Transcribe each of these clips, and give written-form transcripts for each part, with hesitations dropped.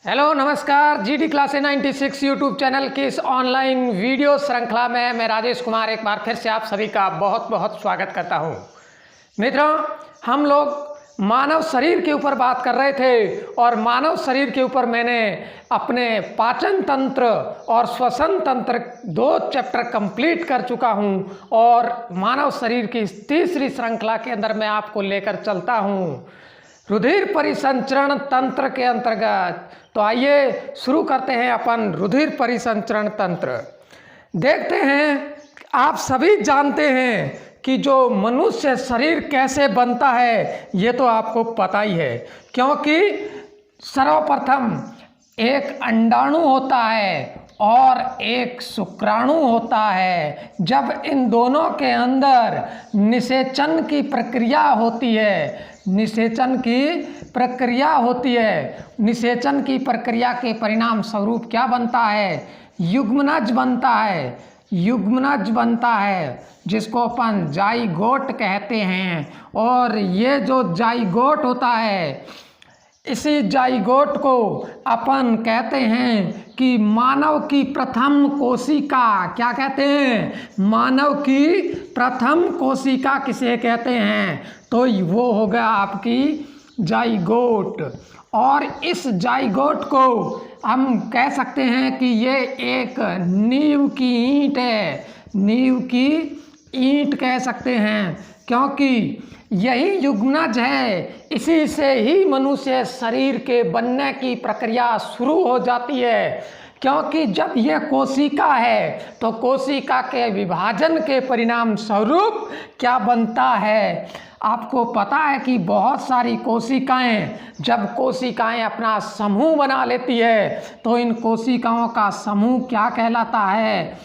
Hello नमस्कार। GD क्लासे 96 YouTube channel की इस ऑनलाइन वीडियो श्रृंखला में मैं राजेश कुमार एक बार फिर से आप सभी का बहुत बहुत स्वागत करता हूं। मित्रों, हम लोग मानव शरीर के ऊपर बात कर रहे थे और मानव शरीर के ऊपर मैंने अपने पाचन तंत्र और श्वसन तंत्र 2 चैप्टर कंप्लीट कर चुका हूं और मानव शरीर की इस तीसरी श्रृंखला के अंदर मैं आपको लेकर चलता हूं रुधिर परिसंचरण तंत्र के अंतर्गत। तो आइए शुरू करते हैं अपन रुधिर परिसंचरण तंत्र। देखते हैं, आप सभी जानते हैं कि जो मनुष्य शरीर कैसे बनता है ये तो आपको पता ही है, क्योंकि सर्वप्रथम एक अंडाणु होता है और एक शुक्राणु होता है। जब इन दोनों के अंदर निषेचन की प्रक्रिया होती है, निषेचन की प्रक्रिया के परिणाम स्वरूप क्या बनता है? युग्मनज बनता है जिसको अपन जाइगोट कहते हैं। और ये जो जाइगोट होता है, इसी जाइगोट को अपन कहते हैं कि मानव की प्रथम कोशिका। क्या कहते हैं? मानव की प्रथम कोशिका किसे कहते हैं? तो वो होगा आपकी जाइगोट। और इस जाइगोट को हम कह सकते हैं कि ये एक नींव की ईंट है, नींव की ईंट कह सकते हैं, क्योंकि यही युग्मनज है। इसी से ही मनुष्य शरीर के बनने की प्रक्रिया शुरू हो जाती है, क्योंकि जब यह कोशिका है तो कोशिका के विभाजन के परिणाम स्वरूप क्या बनता है? आपको पता है कि बहुत सारी कोशिकाएं, जब कोशिकाएं अपना समूह बना लेती है तो इन कोशिकाओं का समूह क्या कहलाता है?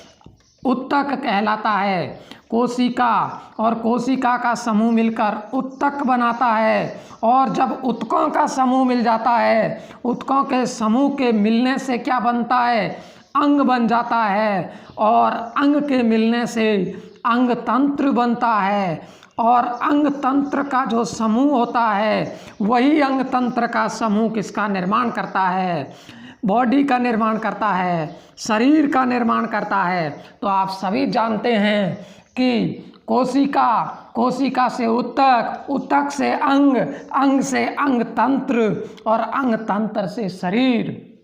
उत्तक कहलाता है। कोशिका और कोशिका का समूह मिलकर उत्तक बनाता है। और जब उत्तकों का समूह मिल जाता है, उत्तकों के समूह के मिलने से क्या बनता है? अंग बन जाता है। और अंग के मिलने से अंग तंत्र बनता है। और अंग तंत्र का जो समूह होता है, वही अंग तंत्र का समूह किसका निर्माण करता है? बॉडी का निर्माण करता है, शरीर का निर्माण करता है। तो आप सभी जानते हैं कि कोशिका से उत्तक, उत्तक से अंग, अंग से अंग तंत्र और अंग तंत्र से शरीर।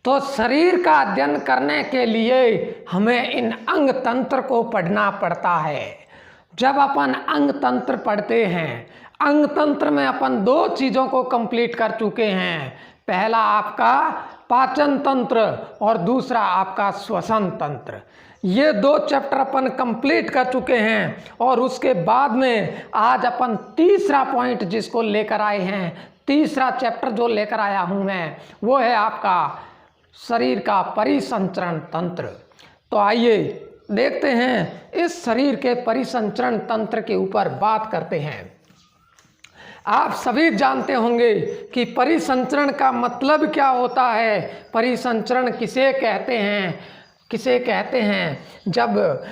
तो शरीर का अध्ययन करने के लिए हमें इन अंग तंत्र को पढ़ना पड़ता है। जब अपन अंग तंत्र पढ़ते हैं, अंग तंत्र में अपन 2 चीज़ों को कंप्लीट कर चुके हैं। पहला आपका पाचन तंत्र और दूसरा आपका श्वसन तंत्र। ये 2 चैप्टर अपन कंप्लीट कर चुके हैं। और उसके बाद में आज अपन तीसरा पॉइंट जिसको लेकर आए हैं, तीसरा चैप्टर जो लेकर आया हूँ मैं, वो है आपका शरीर का परिसंचरण तंत्र। तो आइए देखते हैं, इस शरीर के परिसंचरण तंत्र के ऊपर बात करते हैं। आप सभी जानते होंगे कि परिसंचरण का मतलब क्या होता है। परिसंचरण किसे कहते हैं? जब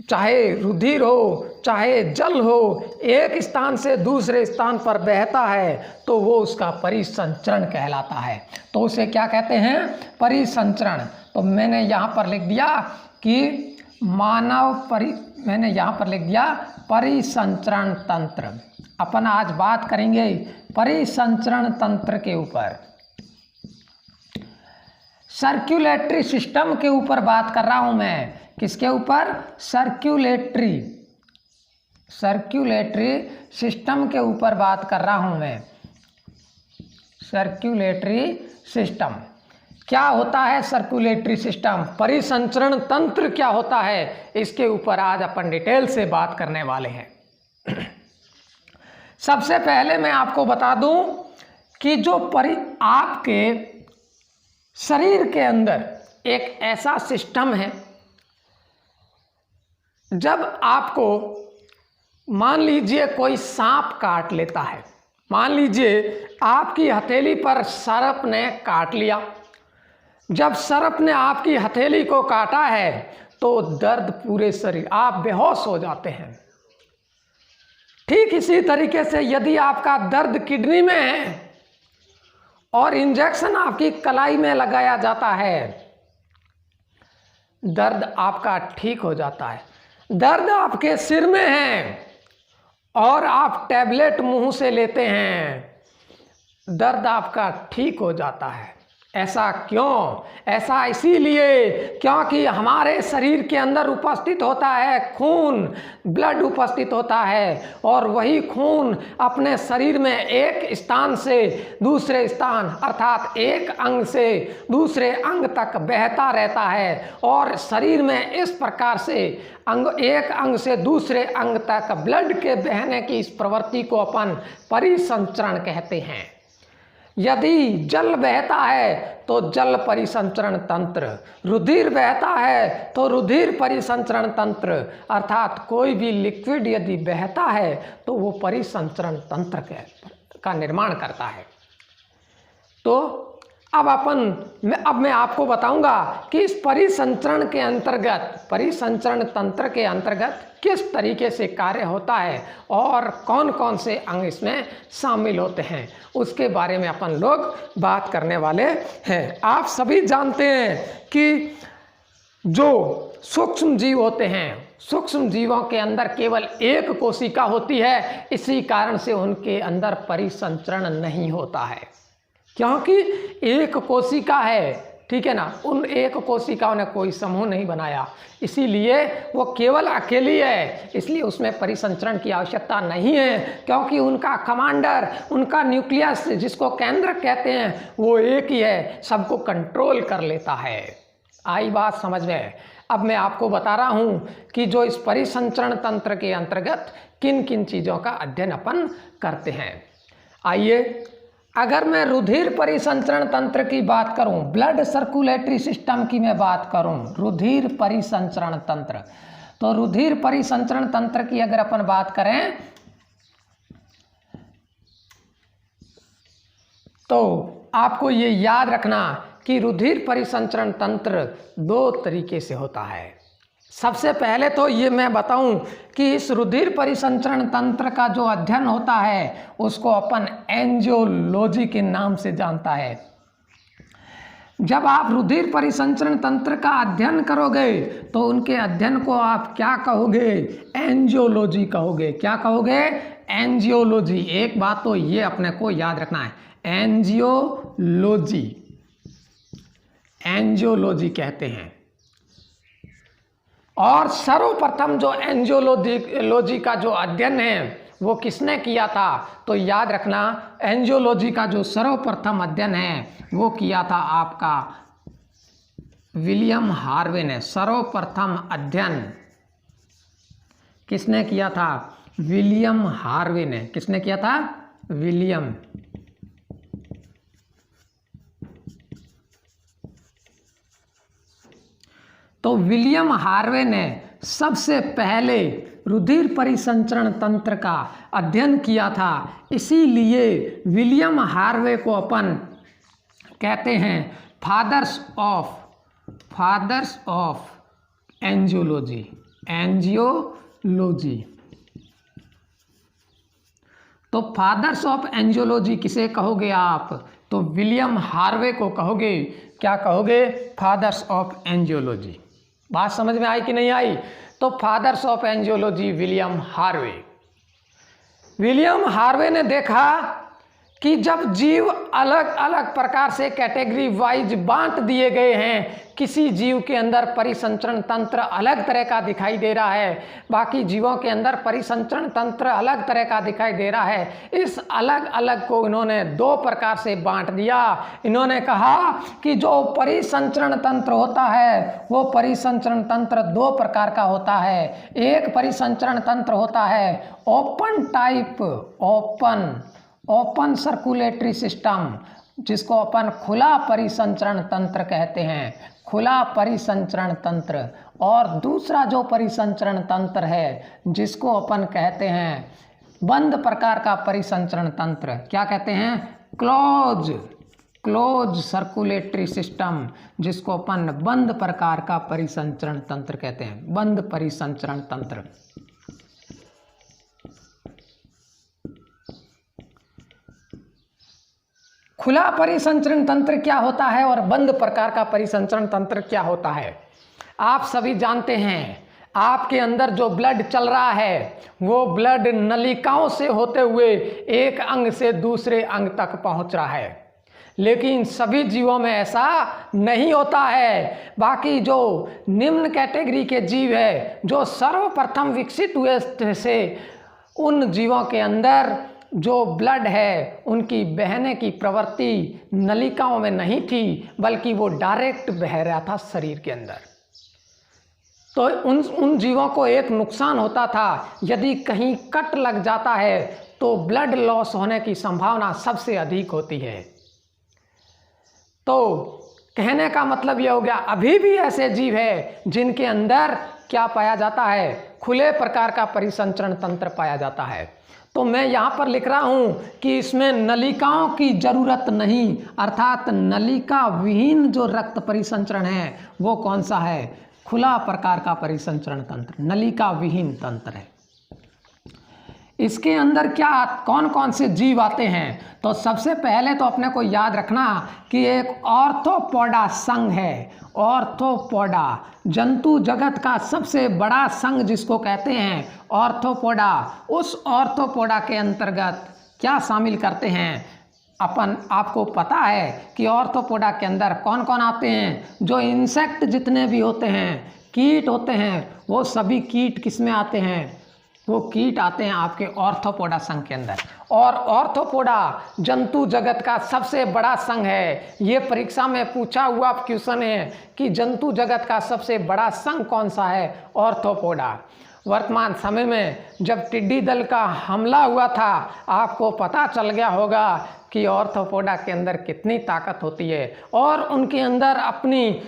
चाहे रुधिर हो, चाहे जल हो, एक स्थान से दूसरे स्थान पर बहता है तो वो उसका परिसंचरण कहलाता है। तो उसे क्या कहते हैं? परिसंचरण। तो मैंने यहाँ पर लिख दिया कि मैंने यहाँ पर लिख दिया परिसंचरण तंत्र। अपन आज बात करेंगे परिसंचरण तंत्र के ऊपर। सर्कुलेटरी सिस्टम के ऊपर बात कर रहा हूं मैं। किसके ऊपर? सर्कुलेटरी सिस्टम के ऊपर बात कर रहा हूं मैं। सर्कुलेटरी सिस्टम क्या होता है? सर्कुलेटरी सिस्टम, परिसंचरण तंत्र क्या होता है, इसके ऊपर आज अपन डिटेल से बात करने वाले हैं। सबसे पहले मैं आपको बता दूं कि जो आपके शरीर के अंदर एक ऐसा सिस्टम है, जब आपको मान लीजिए कोई सांप काट लेता है, मान लीजिए आपकी हथेली पर सर्प ने काट लिया। जब सर्प ने आपकी हथेली को काटा है तो दर्द पूरे शरीर, आप बेहोश हो जाते हैं। ठीक इसी तरीके से यदि आपका दर्द किडनी में है और इंजेक्शन आपकी कलाई में लगाया जाता है, दर्द आपका ठीक हो जाता है। दर्द आपके सिर में है और आप टैबलेट मुंह से लेते हैं, दर्द आपका ठीक हो जाता है। ऐसा क्यों? ऐसा इसीलिए क्योंकि हमारे शरीर के अंदर उपस्थित होता है खून, ब्लड उपस्थित होता है, और वही खून अपने शरीर में एक स्थान से दूसरे स्थान अर्थात एक अंग से दूसरे अंग तक बहता रहता है। और शरीर में इस प्रकार से एक अंग से दूसरे अंग तक ब्लड के बहने की इस प्रवृत्ति को अपन परिसंचरण कहते हैं। यदि जल बहता है तो जल परिसंचरण तंत्र, रुधिर बहता है तो रुधिर परिसंचरण तंत्र, अर्थात कोई भी लिक्विड यदि बहता है तो वो परिसंचरण तंत्र का निर्माण करता है। तो अब मैं आपको बताऊंगा कि इस परिसंचरण तंत्र के अंतर्गत किस तरीके से कार्य होता है और कौन कौन से अंग इसमें शामिल होते हैं, उसके बारे में अपन लोग बात करने वाले हैं। आप सभी जानते हैं कि जो सूक्ष्म जीव होते हैं, सूक्ष्म जीवों के अंदर केवल एक कोशिका होती है, इसी कारण से उनके अंदर परिसंचरण नहीं होता है, क्योंकि एक कोशिका है, ठीक है ना। उन एक कोशिकाओं ने कोई समूह नहीं बनाया, इसीलिए वो केवल अकेली है, इसलिए उसमें परिसंचरण की आवश्यकता नहीं है, क्योंकि उनका कमांडर, उनका न्यूक्लियस जिसको केंद्र कहते हैं, वो एक ही है, सबको कंट्रोल कर लेता है। आई बात समझ में? अब मैं आपको बता रहा हूँ कि जो इस परिसंचरण तंत्र के अंतर्गत किन किन चीज़ों का अध्ययन अपन करते हैं। आइए, अगर मैं रुधिर परिसंचरण तंत्र की बात करूं, ब्लड सर्कुलेटरी सिस्टम की मैं बात करूं, रुधिर परिसंचरण तंत्र, तो रुधिर परिसंचरण तंत्र की अगर अपन बात करें तो आपको ये याद रखना कि रुधिर परिसंचरण तंत्र दो तरीके से होता है। सबसे पहले तो ये मैं बताऊं कि इस रुधिर परिसंचरण तंत्र का जो अध्ययन होता है उसको अपन एंजियोलॉजी के नाम से जानता है। जब आप रुधिर परिसंचरण तंत्र का अध्ययन करोगे तो उनके अध्ययन को आप क्या कहोगे? एंजियोलॉजी कहोगे। क्या कहोगे? एंजियोलॉजी। एक बात तो ये अपने को याद रखना है, एंजियोलॉजी, एंजियोलॉजी कहते हैं। और सर्वप्रथम जो एंजियोलॉजी का जो अध्ययन है वो किसने किया था? तो याद रखना, एंजियोलॉजी का जो सर्वप्रथम अध्ययन है वो किया था आपका विलियम हार्वे ने। सर्वप्रथम अध्ययन किसने किया था? विलियम हार्वे ने। किसने किया था? विलियम। तो विलियम हार्वे ने सबसे पहले रुधिर परिसंचरण तंत्र का अध्ययन किया था, इसीलिए विलियम हार्वे को अपन कहते हैं फादर्स ऑफ एंजियोलॉजी। एंजियोलॉजी। तो फादर्स ऑफ एंजियोलॉजी किसे कहोगे आप? तो विलियम हार्वे को कहोगे। क्या कहोगे? Fathers of angiology. बात समझ में आई कि नहीं आई? तो fathers of angiology William Harvey. William Harvey ने देखा कि जब जीव अलग अलग प्रकार से कैटेगरी वाइज बांट दिए गए हैं, किसी जीव के अंदर परिसंचरण तंत्र अलग तरह का दिखाई दे रहा है, बाकी जीवों के अंदर परिसंचरण तंत्र अलग तरह का दिखाई दे रहा है, इस अलग अलग को इन्होंने दो प्रकार से बांट दिया। इन्होंने कहा कि जो परिसंचरण तंत्र होता है वो परिसंचरण तंत्र दो प्रकार का होता है। एक परिसंचरण तंत्र होता है open type, open circulatory system, जिसको अपन खुला परिसंचरण तंत्र कहते हैं, खुला परिसंचरण तंत्र। और दूसरा जो परिसंचरण तंत्र है जिसको अपन कहते हैं बंद प्रकार का परिसंचरण तंत्र। क्या कहते हैं? क्लोज सर्कुलेटरी सिस्टम, जिसको अपन बंद प्रकार का परिसंचरण तंत्र कहते हैं, बंद परिसंचरण तंत्र। खुला परिसंचरण तंत्र क्या होता है और बंद प्रकार का परिसंचरण तंत्र क्या होता है। आप सभी जानते हैं, आपके अंदर जो ब्लड चल रहा है वो ब्लड नलिकाओं से होते हुए एक अंग से दूसरे अंग तक पहुंच रहा है, लेकिन सभी जीवों में ऐसा नहीं होता है। बाकी जो निम्न कैटेगरी के जीव है, जो सर्वप्रथम विकसित हुए से, उन जीवों के अंदर जो ब्लड है उनकी बहने की प्रवृत्ति नलिकाओं में नहीं थी, बल्कि वो डायरेक्ट बह रहा था शरीर के अंदर। तो उन जीवों को एक नुकसान होता था, यदि कहीं कट लग जाता है तो ब्लड लॉस होने की संभावना सबसे अधिक होती है। तो कहने का मतलब ये हो गया, अभी भी ऐसे जीव है जिनके अंदर क्या पाया जाता है, खुले प्रकार का परिसंचरण तंत्र पाया जाता है। तो मैं यहाँ पर लिख रहा हूँ कि इसमें नलिकाओं की जरूरत नहीं, अर्थात नलिका विहीन जो रक्त परिसंचरण है वो कौन सा है, खुला प्रकार का परिसंचरण तंत्र, नलिका विहीन तंत्र है। इसके अंदर क्या कौन कौन से जीव आते हैं, तो सबसे पहले तो अपने को याद रखना कि एक ऑर्थोपोडा संघ है। ऑर्थोपोडा जंतु जगत का सबसे बड़ा संघ जिसको कहते हैं ऑर्थोपोडा। उस ऑर्थोपोडा के अंतर्गत क्या शामिल करते हैं, आपको पता है कि ऑर्थोपोडा के अंदर कौन कौन आते हैं। जो इंसेक्ट जितने भी होते हैं, कीट होते हैं, वो सभी कीट किस में आते हैं, वो कीट आते हैं आपके ऑर्थोपोडा संघ के अंदर। और ऑर्थोपोडा जंतु जगत का सबसे बड़ा संघ है। ये परीक्षा में पूछा हुआ क्वेश्चन है कि जंतु जगत का सबसे बड़ा संघ कौन सा है, ऑर्थोपोडा। वर्तमान समय में जब टिड्डी दल का हमला हुआ था, आपको पता चल गया होगा कि ऑर्थोपोडा के अंदर कितनी ताकत होती है, और उनके अंदर अपनी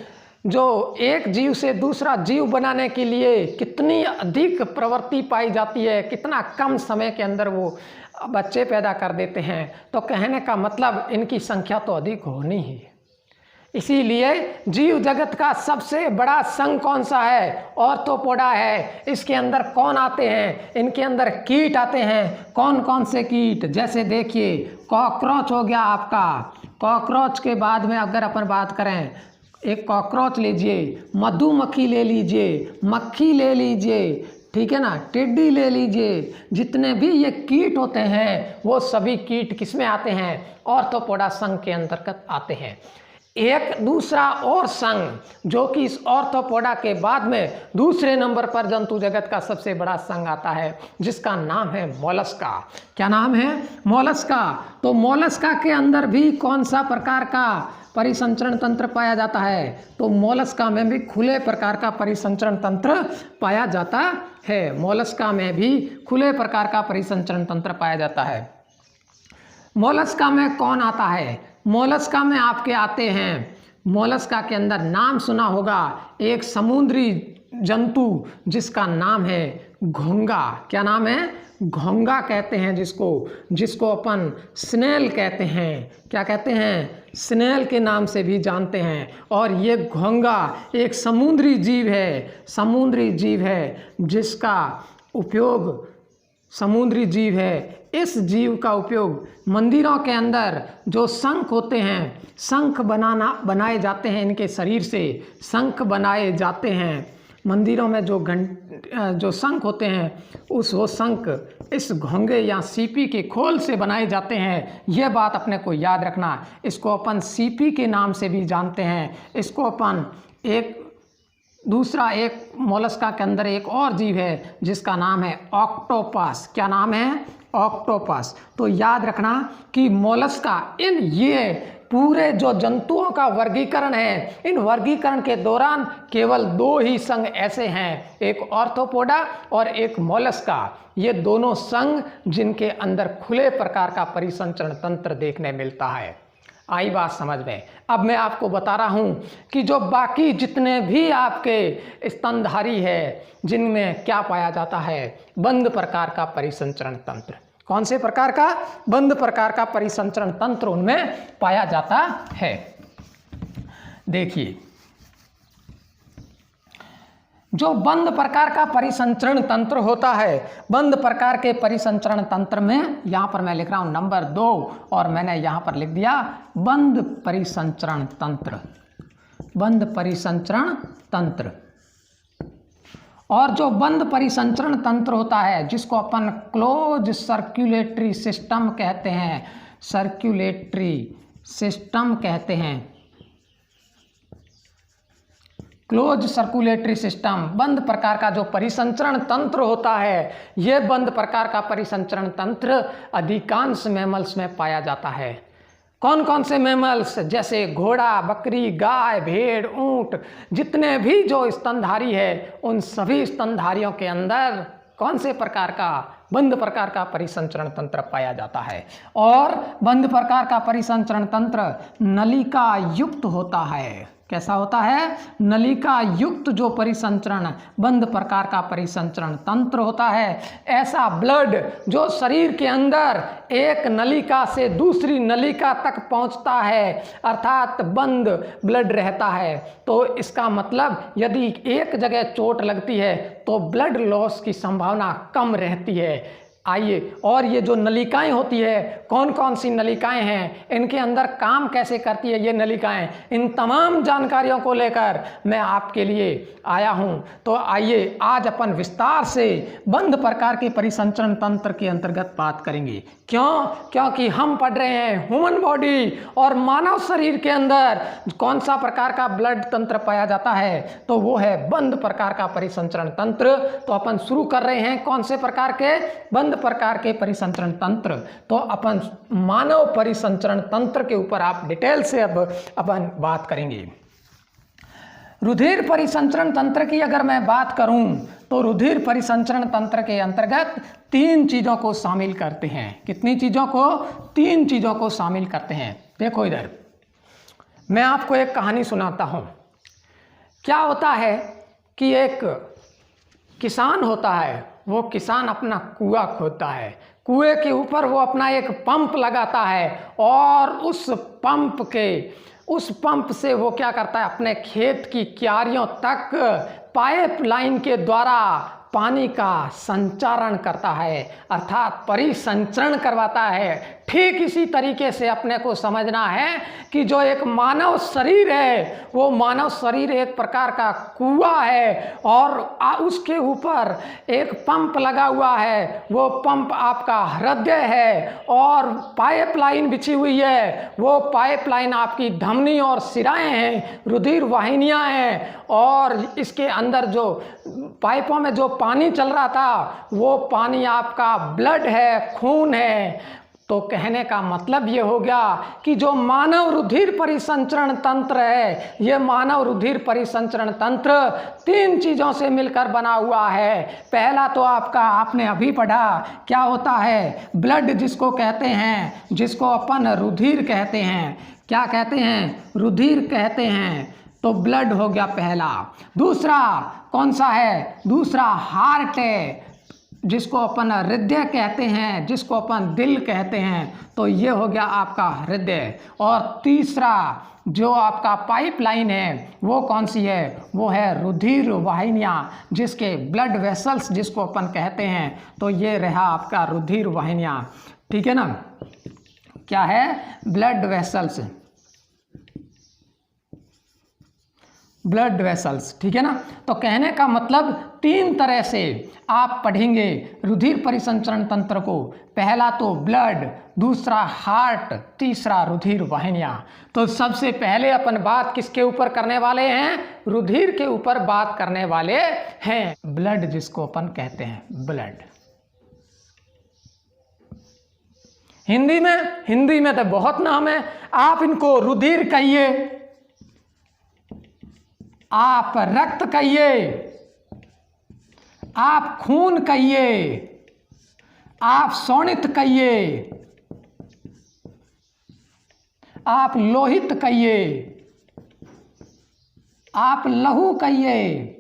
जो एक जीव से दूसरा जीव बनाने के लिए कितनी अधिक प्रवृत्ति पाई जाती है, कितना कम समय के अंदर वो बच्चे पैदा कर देते हैं। तो कहने का मतलब इनकी संख्या तो अधिक होनी ही है। इसीलिए जीव जगत का सबसे बड़ा संघ कौन सा है, ऑर्थोपोडा है। इसके अंदर कौन आते हैं, इनके अंदर कीट आते हैं। कौन कौन से कीट, जैसे देखिए कॉकरोच हो गया आपका। कॉकरोच के बाद में अगर अपन बात करें, एक कॉकरोच लीजिए, मधुमक्खी ले लीजिए, मक्खी ले लीजिए, ठीक है ना, टिड्डी ले लीजिए। जितने भी ये कीट होते हैं वो सभी कीट किस में आते हैं, ऑर्थोपोडा संघ के अंतर्गत आते हैं। एक दूसरा और संघ जो कि इस ऑर्थोपोडा के बाद में दूसरे नंबर पर जंतु जगत का सबसे बड़ा संघ आता है, जिसका नाम है मोलस्का। क्या नाम है, मोलस्का। तो मोलस्का के अंदर भी कौन सा प्रकार का परिसंचरण तंत्र पाया जाता है, तो मोलस्का में भी खुले प्रकार का परिसंचरण तंत्र पाया जाता है। मोलस्का में भी खुले प्रकार का परिसंचरण तंत्र पाया जाता है। मोलस्का में कौन आता है, मोलस्का में आपके आते हैं, मोलस्का के अंदर नाम सुना होगा एक समुद्री जंतु जिसका नाम है घोंगा। क्या नाम है, घोंगा कहते हैं जिसको अपन स्नेल कहते हैं। क्या कहते हैं, स्नेल के नाम से भी जानते हैं। और ये घोंगा एक समुद्री जीव है जिसका उपयोग, समुद्री जीव है, इस जीव का उपयोग मंदिरों के अंदर जो शंख होते हैं, शंख बनाए जाते हैं, इनके शरीर से शंख बनाए जाते हैं। मंदिरों में जो शंख होते हैं वो शंख इस घोंगे या सीपी के खोल से बनाए जाते हैं। यह बात अपने को याद रखना। इसको अपन सीपी के नाम से भी जानते हैं। इसको अपन एक मोलस्का के अंदर एक और जीव है जिसका नाम है ऑक्टोपस। क्या नाम है, ऑक्टोपस। तो याद रखना कि मोलस्का, ये पूरे जो जंतुओं का वर्गीकरण है, इन वर्गीकरण के दौरान केवल दो ही संघ ऐसे हैं, एक ऑर्थोपोडा और एक मोलस्का। ये दोनों संघ जिनके अंदर खुले प्रकार का परिसंचरण तंत्र देखने मिलता है। आई बात समझ में। अब मैं आपको बता रहा हूँ कि जो बाकी जितने भी आपके स्तनधारी है, जिनमें क्या पाया जाता है, बंद प्रकार का परिसंचरण तंत्र। कौन से प्रकार का, बंद प्रकार का परिसंचरण तंत्र उनमें पाया जाता है। देखिए जो बंद प्रकार का परिसंचरण तंत्र होता है, बंद प्रकार के परिसंचरण तंत्र में यहाँ पर मैं लिख रहा हूँ नंबर 2 और मैंने यहाँ पर लिख दिया बंद परिसंचरण तंत्र, बंद परिसंचरण तंत्र। और जो बंद परिसंचरण तंत्र होता है जिसको अपन क्लोज सर्कुलेटरी सिस्टम कहते हैं, सर्कुलेटरी सिस्टम कहते हैं, क्लोज सर्कुलेटरी सिस्टम, बंद प्रकार का जो परिसंचरण तंत्र होता है, ये बंद प्रकार का परिसंचरण तंत्र अधिकांश मैमल्स में पाया जाता है। कौन कौन से मैमल्स? जैसे घोड़ा, बकरी, गाय, भेड़, ऊंट, जितने भी जो स्तनधारी है उन सभी स्तनधारियों के अंदर कौन से प्रकार का? बंद प्रकार का परिसंचरण तंत्र पाया जाता है। और बंद प्रकार का परिसंचरण तंत्र नलिका युक्त होता है। कैसा होता है? नलिका युक्त जो परिसंचरण बंद प्रकार का परिसंचरण तंत्र होता है, ऐसा ब्लड जो शरीर के अंदर एक नलिका से दूसरी नलिका तक पहुंचता है, अर्थात बंद ब्लड रहता है। तो इसका मतलब यदि एक जगह चोट लगती है तो ब्लड लॉस की संभावना कम रहती है। आइए, और ये जो नलिकाएं होती है, कौन कौन सी नलिकाएं हैं, इनके अंदर काम कैसे करती है ये नलिकाएं, इन तमाम जानकारियों को लेकर मैं आपके लिए आया हूं। तो आइए आज अपन विस्तार से बंद प्रकार के परिसंचरण तंत्र के अंतर्गत बात करेंगे। क्यों? क्योंकि हम पढ़ रहे हैं ह्यूमन बॉडी और मानव शरीर के अंदर कौन सा प्रकार का ब्लड तंत्र पाया जाता है, तो वो है बंद प्रकार का परिसंचरण तंत्र। तो अपन शुरू कर रहे हैं कौन से प्रकार के? बंद प्रकार के परिसंचरण तंत्र। तो अपन मानव परिसंचरण तंत्र के ऊपर आप डिटेल से अब अपन बात करेंगे। रुधिर परिसंचरण तंत्र की अगर मैं बात करूं तो रुधिर परिसंचरण तंत्र के अंतर्गत 3 चीज़ों को शामिल करते हैं। कितनी चीज़ों को? 3 चीज़ों को शामिल करते हैं। देखो इधर मैं आपको एक कहानी सुनाता हूं। क्या होता है कि एक किसान होता है, वो किसान अपना कुआं खोदता है, कुएं के ऊपर वो अपना एक पंप लगाता है और उस पंप से वो क्या करता है, अपने खेत की क्यारियों तक पाइपलाइन के द्वारा पानी का संचारण करता है, अर्थात परिसंचरण करवाता है। ठीक इसी तरीके से अपने को समझना है कि जो एक मानव शरीर है, वो मानव शरीर एक प्रकार का कुआं है और उसके ऊपर एक पंप लगा हुआ है। वो पंप आपका हृदय है और पाइपलाइन बिछी हुई है। वो पाइपलाइन आपकी धमनी और शिराएं हैं, रुधिर वाहिनियां हैं। और इसके अंदर जो पाइपों में जो पानी चल रहा था, वो पानी आपका ब्लड है, खून है। तो कहने का मतलब ये हो गया कि जो मानव रुधिर परिसंचरण तंत्र है, ये मानव रुधिर परिसंचरण तंत्र 3 चीज़ों से मिलकर बना हुआ है। पहला तो आपने अभी पढ़ा, क्या होता है? ब्लड जिसको कहते हैं, जिसको अपन रुधिर कहते हैं। क्या कहते हैं? रुधिर कहते हैं। तो ब्लड हो गया पहला। दूसरा कौन सा है? दूसरा हार्ट है, जिसको अपन हृदय कहते हैं, जिसको अपन दिल कहते हैं। तो ये हो गया आपका हृदय। और तीसरा जो आपका पाइपलाइन है वो कौन सी है? वो है रुधिर वाहिनियाँ, जिसके ब्लड वेसल्स जिसको अपन कहते हैं। तो ये रहा आपका रुधिर वाहिनियाँ, ठीक है ना। क्या है? ब्लड वेसल्स, ब्लड वेसल्स, ठीक है ना। तो कहने का मतलब 3 तरह से आप पढ़ेंगे रुधिर परिसंचरण तंत्र को। पहला तो ब्लड, दूसरा हार्ट, तीसरा रुधिर वाहिनियाँ। तो सबसे पहले अपन बात किसके ऊपर करने वाले हैं? रुधिर के ऊपर बात करने वाले हैं। ब्लड जिसको अपन कहते हैं, ब्लड। हिंदी में तो बहुत नाम है। आप इनको रुधिर कहिए, आप रक्त कहिए, आप खून कहिए, आप शोणित कहिए, आप लोहित कहिए, आप लहू कहिए।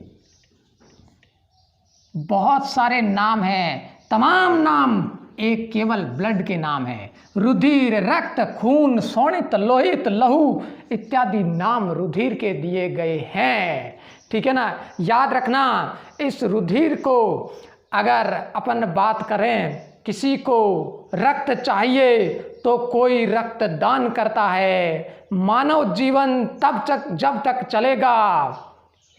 बहुत सारे नाम हैं, तमाम नाम एक केवल ब्लड के नाम है। रुधिर, रक्त, खून, शोणित, लोहित, लहू इत्यादि नाम रुधिर के दिए गए हैं, ठीक है ना। याद रखना, इस रुधिर को अगर अपन बात करें, किसी को रक्त चाहिए तो कोई रक्त दान करता है। मानव जीवन तब तक जब तक चलेगा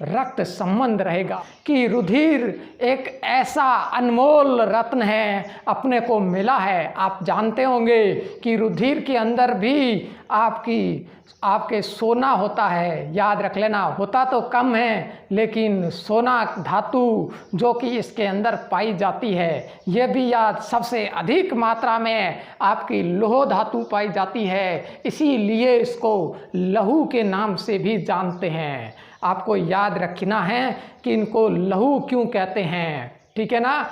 रक्त संबंध रहेगा। कि रुधिर एक ऐसा अनमोल रत्न है, अपने को मिला है। आप जानते होंगे कि रुधिर के अंदर भी आपके सोना होता है। याद रख लेना, होता तो कम है लेकिन सोना धातु जो कि इसके अंदर पाई जाती है, यह भी याद सबसे अधिक मात्रा में आपकी लौह धातु पाई जाती है। इसीलिए इसको लहू के नाम से भी जानते हैं। आपको याद रखना है कि इनको लहू क्यों कहते हैं, ठीक है ना।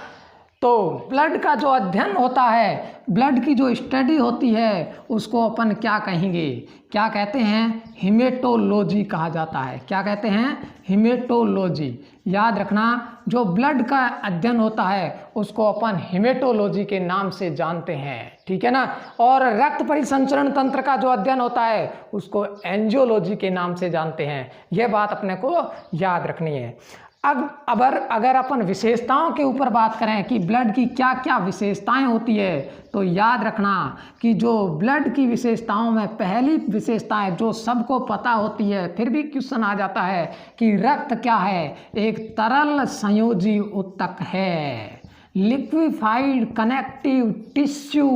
तो ब्लड का जो अध्ययन होता है, ब्लड की जो स्टडी होती है, उसको अपन क्या कहेंगे, क्या कहते हैं, हीमेटोलॉजी कहा जाता है। क्या कहते हैं, हीमेटोलॉजी। याद रखना, जो ब्लड का अध्ययन होता है उसको अपन हीमेटोलॉजी के नाम से जानते हैं, ठीक है ना। और रक्त परिसंचरण तंत्र का जो अध्ययन होता है उसको एंजियोलॉजी के नाम से जानते हैं। यह बात अपने को याद रखनी है। अब अगर अपन विशेषताओं के ऊपर बात करें कि ब्लड की क्या क्या विशेषताएं होती है, तो याद रखना कि जो ब्लड की विशेषताओं में पहली विशेषताएं जो सबको पता होती है, फिर भी क्वेश्चन आ जाता है कि रक्त क्या है, एक तरल संयोजी ऊतक है। लिक्विफाइड कनेक्टिव टिश्यू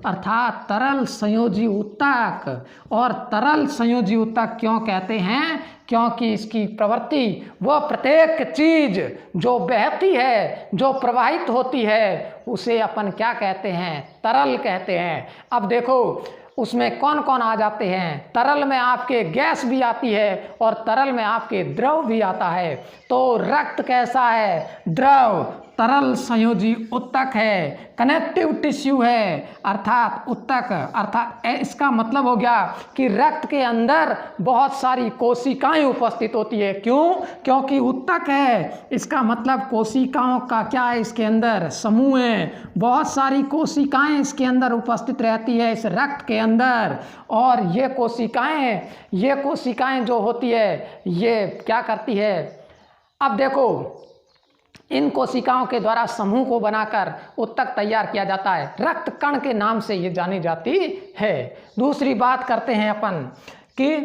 अर्थात तरल संयोजी ऊतक। और तरल संयोजी ऊतक क्यों कहते हैं, क्योंकि इसकी प्रवृत्ति वह प्रत्येक चीज जो बहती है, जो प्रवाहित होती है, उसे अपन क्या कहते हैं, तरल कहते हैं। अब देखो उसमें कौन कौन आ जाते हैं, तरल में आपके गैस भी आती है और तरल में आपके द्रव भी आता है। तो रक्त कैसा है, द्रव, तरल संयोजी ऊतक है, कनेक्टिव टिश्यू है अर्थात ऊतक, अर्थात इसका मतलब हो गया कि रक्त के अंदर बहुत सारी कोशिकाएं उपस्थित होती है। क्यों, क्योंकि ऊतक है, इसका मतलब कोशिकाओं का क्या है, इसके अंदर समूह है, बहुत सारी कोशिकाएं इसके अंदर उपस्थित रहती है इस रक्त के अंदर। और ये कोशिकाएं जो होती है ये क्या करती है, अब देखो इन कोशिकाओं के द्वारा समूह को बनाकर ऊतक तैयार किया जाता है। रक्त कण के नाम से ये जानी जाती है। दूसरी बात करते हैं अपन कि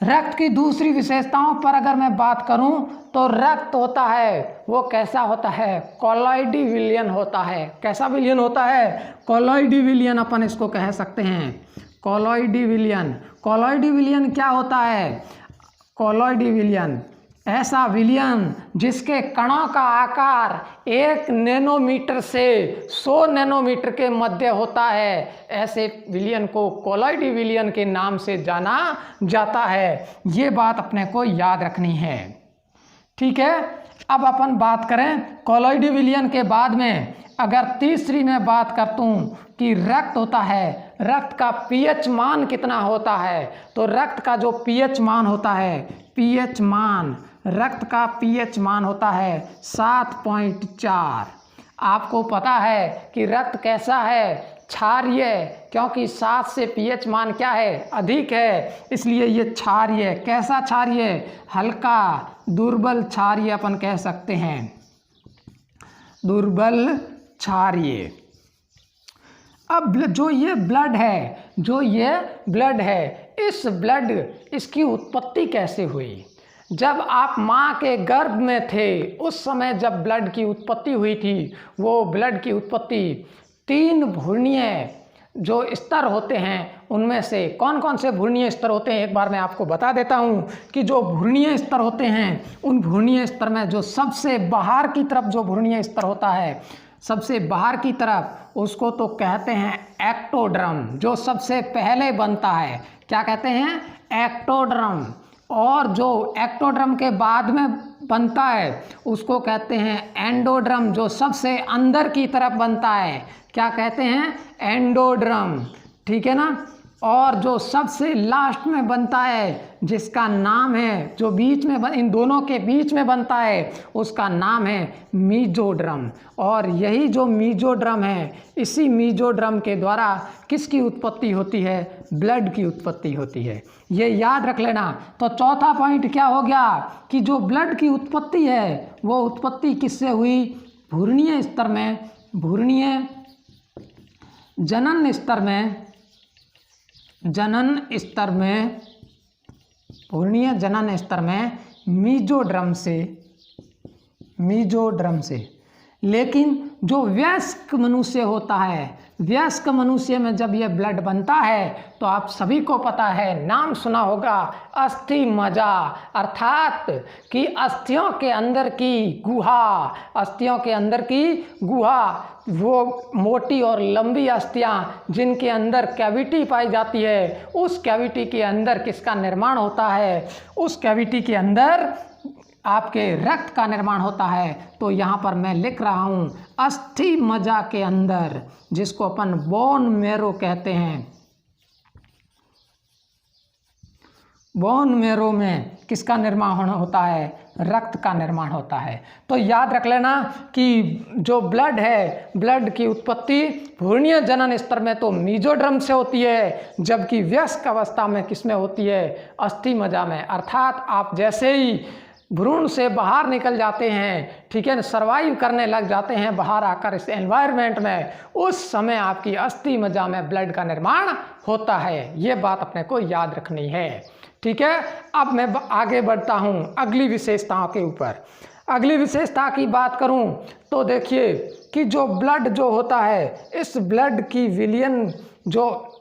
रक्त की दूसरी विशेषताओं पर अगर मैं बात करूं तो रक्त होता है वो कैसा होता है, कोलॉइडी विलयन होता है। कैसा विलयन होता है, कोलॉइडी विलयन अपन इसको कह सकते हैं, कोलॉइडी विलयन। कोलॉइडी विलयन क्या होता है, कोलॉइडी विलयन ऐसा विलयन जिसके कणों का आकार 1 नैनोमीटर से 100 नैनोमीटर के मध्य होता है। ऐसे विलयन को कोलॉइडी विलयन के नाम से जाना जाता है। ये बात अपने को याद रखनी है, ठीक है। अब अपन बात करें कोलॉइडी विलयन के बाद में, अगर तीसरी मैं बात करता हूँ कि रक्त होता है, रक्त का पीएच मान कितना होता है, तो रक्त का जो पीएच मान होता है, पीएच मान, रक्त का पीएच मान होता है 7.4। आपको पता है कि रक्त कैसा है, क्षारीय, क्योंकि 7 से पीएच मान क्या है, अधिक है, इसलिए ये क्षारीय। कैसा क्षारीय, हल्का दुर्बल क्षारीय अपन कह सकते हैं, दुर्बल क्षारीय। अब जो ये ब्लड है, इस ब्लड इसकी उत्पत्ति कैसे हुई। जब आप माँ के गर्भ में थे उस समय जब ब्लड की उत्पत्ति हुई थी, वो ब्लड की उत्पत्ति 3 भ्रूणीय जो स्तर होते हैं उनमें से कौन कौन से भ्रूणीय स्तर होते हैं, एक बार मैं आपको बता देता हूँ कि जो भ्रूणीय स्तर होते हैं, उन भ्रूणीय स्तर में जो सबसे बाहर की तरफ जो भ्रूणीय स्तर होता है, सबसे बाहर की तरफ, उसको तो कहते हैं एक्टोडर्म, जो सबसे पहले बनता है। क्या कहते हैं, एक्टोडर्म। और जो एक्टोडर्म के बाद में बनता है उसको कहते हैं एंडोड्रम, जो सबसे अंदर की तरफ बनता है। क्या कहते हैं, एंडोड्रम, ठीक है ना। और जो सबसे लास्ट में बनता है जिसका नाम है, जो बीच में इन दोनों के बीच में बनता है, उसका नाम है मीजोड्रम। और यही जो मीजोड्रम है, इसी मीजोड्रम के द्वारा किसकी उत्पत्ति होती है? ब्लड की उत्पत्ति होती है। ये याद रख लेना। तो चौथा पॉइंट क्या हो गया कि जो ब्लड की उत्पत्ति है वो उत्पत्ति किससे हुई? भ्रूणीय स्तर में, भ्रूणीय जनन स्तर में, भ्रूणीय जनन स्तर में मीजोड्रम से। लेकिन जो वयस्क मनुष्य होता है, वयस्क मनुष्य में जब यह ब्लड बनता है तो आप सभी को पता है, नाम सुना होगा अस्थि मज्जा, अर्थात कि अस्थियों के अंदर की गुहा, अस्थियों के अंदर की गुहा, वो मोटी और लंबी अस्थियाँ जिनके अंदर कैविटी पाई जाती है, उस कैविटी के अंदर किसका निर्माण होता है? उस कैविटी के अंदर आपके रक्त का निर्माण होता है। तो यहाँ पर मैं लिख रहा हूँ अस्थि मज्जा के अंदर, जिसको अपन बोन मैरो कहते हैं, बोन मैरो में किसका निर्माण होता है? रक्त का निर्माण होता है। तो याद रख लेना कि जो ब्लड है, ब्लड की उत्पत्ति भ्रूणीय जनन स्तर में तो मीजोड्रम से होती है, जबकि वयस्क अवस्था में किस में होती है? अस्थि मज्जा में। अर्थात आप जैसे ही भ्रूण से बाहर निकल जाते हैं, ठीक है, सर्वाइव करने लग जाते हैं बाहर आकर इस एनवायरनमेंट में, उस समय आपकी अस्थि मज्जा में ब्लड का निर्माण होता है। ये बात अपने को याद रखनी है, ठीक है। अब मैं आगे बढ़ता हूँ अगली विशेषताओं के ऊपर। अगली विशेषता की बात करूँ तो देखिए कि जो ब्लड जो होता है, इस ब्लड की विलियन जो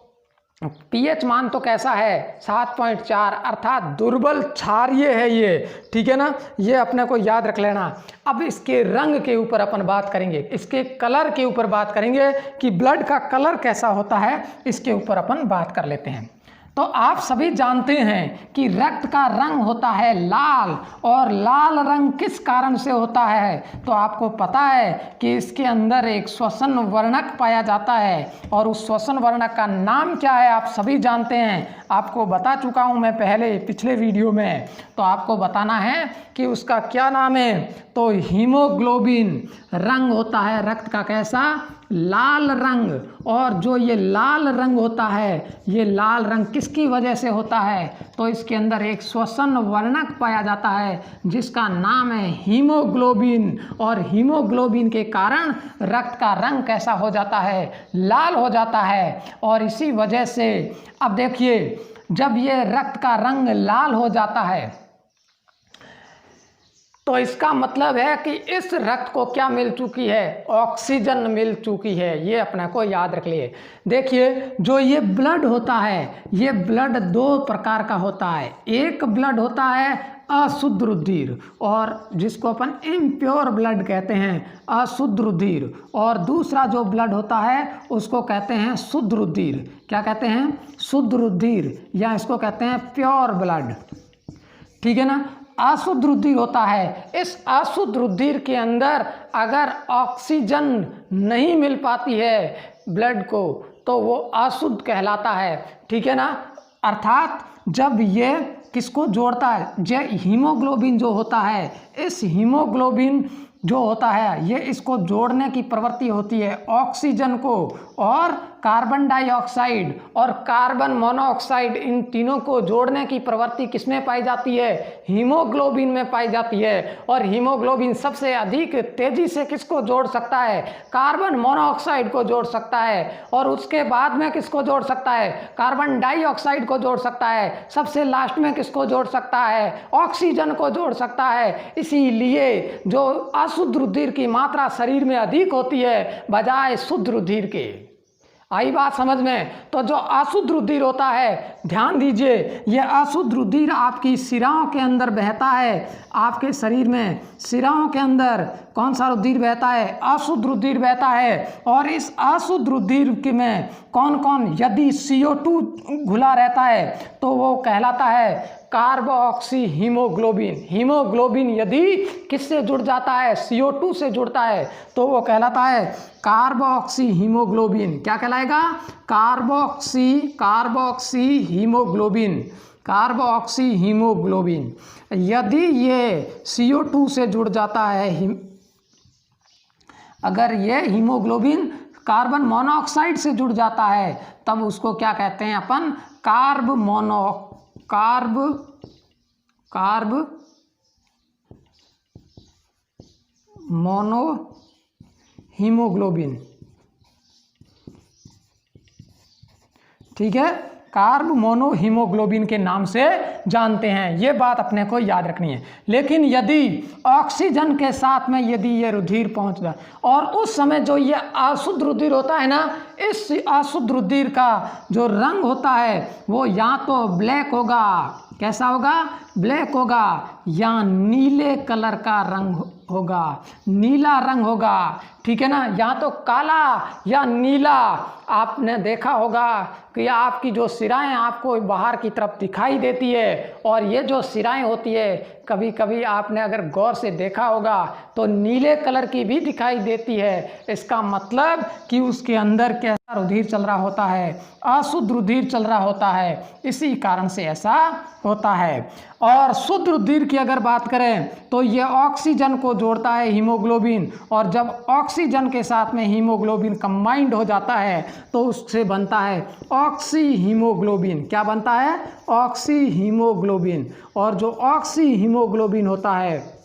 पीएच मान तो कैसा है? 7.4, अर्थात दुर्बल क्षारीय है ये, ठीक है ना। ये अपने को याद रख लेना। अब इसके रंग के ऊपर अपन बात करेंगे, इसके कलर के ऊपर बात करेंगे कि ब्लड का कलर कैसा होता है, इसके ऊपर अपन बात कर लेते हैं। तो आप सभी जानते हैं कि रक्त का रंग होता है लाल, और लाल रंग किस कारण से होता है? तो आपको पता है कि इसके अंदर एक श्वसन वर्णक पाया जाता है, और उस श्वसन वर्णक का नाम क्या है आप सभी जानते हैं। आपको बता चुका हूं मैं पहले पिछले वीडियो में, तो आपको बताना है कि उसका क्या नाम है। तो हीमोग्लोबिन रंग होता है रक्त का, कैसा? लाल रंग। और जो ये लाल रंग होता है, ये लाल रंग किसकी वजह से होता है? तो इसके अंदर एक श्वसन वर्णक पाया जाता है जिसका नाम है हीमोग्लोबिन, और हीमोग्लोबिन के कारण रक्त का रंग कैसा हो जाता है? लाल हो जाता है। और इसी वजह से अब देखिए, जब ये रक्त का रंग लाल हो जाता है तो इसका मतलब है कि इस रक्त को क्या मिल चुकी है? ऑक्सीजन मिल चुकी है। ये अपने को याद रख लिए। देखिए, जो ये ब्लड होता है, ये ब्लड दो प्रकार का होता है। एक ब्लड होता है अशुद्ध रुधिर, और जिसको अपन इम्प्योर ब्लड कहते हैं, अशुद्ध रुधिर। और दूसरा जो ब्लड होता है उसको कहते हैं शुद्ध रुधिर। क्या कहते हैं? शुद्ध रुधिर, या इसको कहते हैं प्योर ब्लड, ठीक है ना। अशुद्ध रुधिर होता है। इस अशुद्ध रुधिर के अंदर अगर ऑक्सीजन नहीं मिल पाती है ब्लड को, तो वो अशुद्ध कहलाता है, ठीक है ना। अर्थात जब ये किसको जोड़ता है, जो हीमोग्लोबिन जो होता है, इस हीमोग्लोबिन जो होता है ये इसको जोड़ने की प्रवृत्ति होती है ऑक्सीजन को, और कार्बन डाइऑक्साइड और कार्बन मोनोऑक्साइड, इन तीनों को जोड़ने की प्रवृत्ति किसमें पाई जाती है? हीमोग्लोबिन में पाई जाती है। और हीमोग्लोबिन सबसे अधिक तेजी से किसको जोड़ सकता है? कार्बन मोनोऑक्साइड को जोड़ सकता है। और उसके बाद में किसको जोड़ सकता है? कार्बन डाइऑक्साइड को जोड़ सकता है। सबसे लास्ट में किसको जोड़ सकता है? ऑक्सीजन को जोड़ सकता है। इसीलिए जो अशुद्ध रुधिर की मात्रा शरीर में अधिक होती है बजाय शुद्ध रुधिर के। आई बात समझ में? तो जो अशुद्ध रुधिर होता है, ध्यान दीजिए, ये अशुद्ध रुधिर आपकी शिराओं के अंदर बहता है। आपके शरीर में शिराओं के अंदर कौन सा रुधिर बहता है? अशुद्ध रुधिर बहता है। और इस अशुद्ध रुधिर में कौन कौन, यदि CO2 घुला रहता है तो वो कहलाता है कार्बोक्सी हीमोग्लोबिन। हीमोग्लोबिन यदि किससे जुड़ जाता है, CO2 से जुड़ता है, तो वो कहलाता है कार्बोक्सी हीमोग्लोबिन। क्या कहलाएगा? Carboxy haemoglobin. Carboxy haemoglobin. यदि ये CO2 से जुड़ जाता है, अगर ये हीमोग्लोबिन कार्बन मोनोऑक्साइड से जुड़ जाता है, तब उसको क्या कहते हैं अपन? Carb mono haemoglobin. ठीक है, कार्ब मोनो हीमोग्लोबिन के नाम से जानते हैं। ये बात अपने को याद रखनी है। लेकिन यदि ऑक्सीजन के साथ में यदि ये रुधिर पहुंच जाए, और उस समय जो ये अशुद्ध रुधिर होता है ना, इस अशुद्ध रुधिर का जो रंग होता है वो या तो ब्लैक होगा, कैसा होगा? ब्लैक होगा, या नीले कलर का रंग होगा, नीला रंग होगा। ठीक है ना, या तो काला या नीला। आपने देखा होगा कि आपकी जो सिराएं आपको बाहर की तरफ दिखाई देती है, और ये जो सिराएं होती है, कभी कभी आपने अगर गौर से देखा होगा तो नीले कलर की भी दिखाई देती है। इसका मतलब कि उसके अंदर कैसा रुधिर चल रहा होता है? अशुद्ध रुधिर चल रहा होता है। इसी कारण से ऐसा होता है। और शुद्ध रुधिर की अगर बात करें तो ये ऑक्सीजन को जोड़ता है हीमोग्लोबिन, और जब ऑक्सीजन के साथ में हीमोग्लोबिन कंबाइंड हो जाता है तो उससे बनता है ऑक्सी हीमोग्लोबिन। क्या बनता है? Oxy haemoglobin. और जो ऑक्सी हीमोग्लोबिन होता है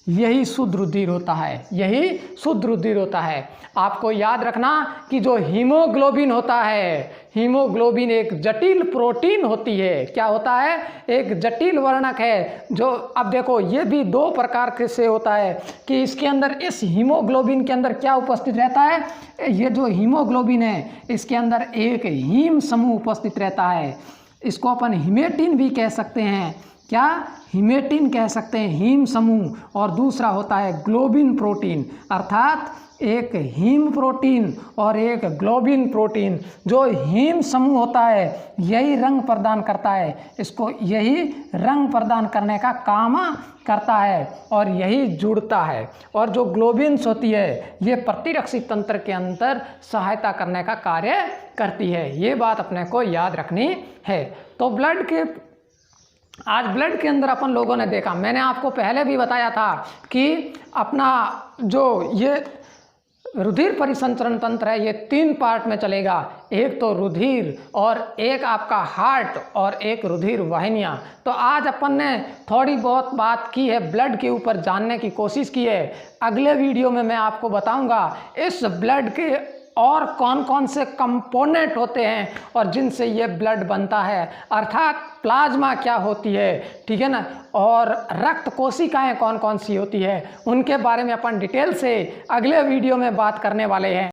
यही शुद्ध रुधिर होता है, यही शुद्ध रुधिर होता है। आपको याद रखना कि जो हीमोग्लोबिन होता है, हीमोग्लोबिन एक जटिल प्रोटीन होती है। क्या होता है? एक जटिल वर्णक है। जो अब देखो, ये भी दो प्रकार के से होता है कि इसके अंदर, इस हीमोग्लोबिन के अंदर क्या उपस्थित रहता है? ये जो हीमोग्लोबिन है इसके अंदर एक हीम समूह उपस्थित रहता है। इसको अपन हिमेटिन भी कह सकते हैं। क्या? हिमेटिन कह सकते हैं, हीम समूह। और दूसरा होता है ग्लोबिन प्रोटीन, अर्थात एक हीम प्रोटीन और एक ग्लोबिन प्रोटीन। जो हीम समूह होता है यही रंग प्रदान करता है, इसको यही रंग प्रदान करने का काम करता है और यही जुड़ता है। और जो ग्लोबिन्स होती है ये प्रतिरक्षी तंत्र के अंदर सहायता करने का कार्य करती है। ये बात अपने को याद रखनी है। तो आज ब्लड के अंदर अपन लोगों ने देखा, मैंने आपको पहले भी बताया था कि अपना जो ये रुधिर परिसंचरण तंत्र है ये 3 पार्ट में चलेगा। एक तो रुधिर, और एक आपका हार्ट, और एक रुधिर वाहिनियाँ। तो आज अपन ने थोड़ी बहुत बात की है, ब्लड के ऊपर जानने की कोशिश की है। अगले वीडियो में मैं आपको बताऊंगा इस ब्लड के और कौन कौन से कंपोनेंट होते हैं और जिनसे ये ब्लड बनता है, अर्थात प्लाज्मा क्या होती है, ठीक है ना, और रक्त कोशिकाएं कौन कौन सी होती है, उनके बारे में अपन डिटेल से अगले वीडियो में बात करने वाले हैं।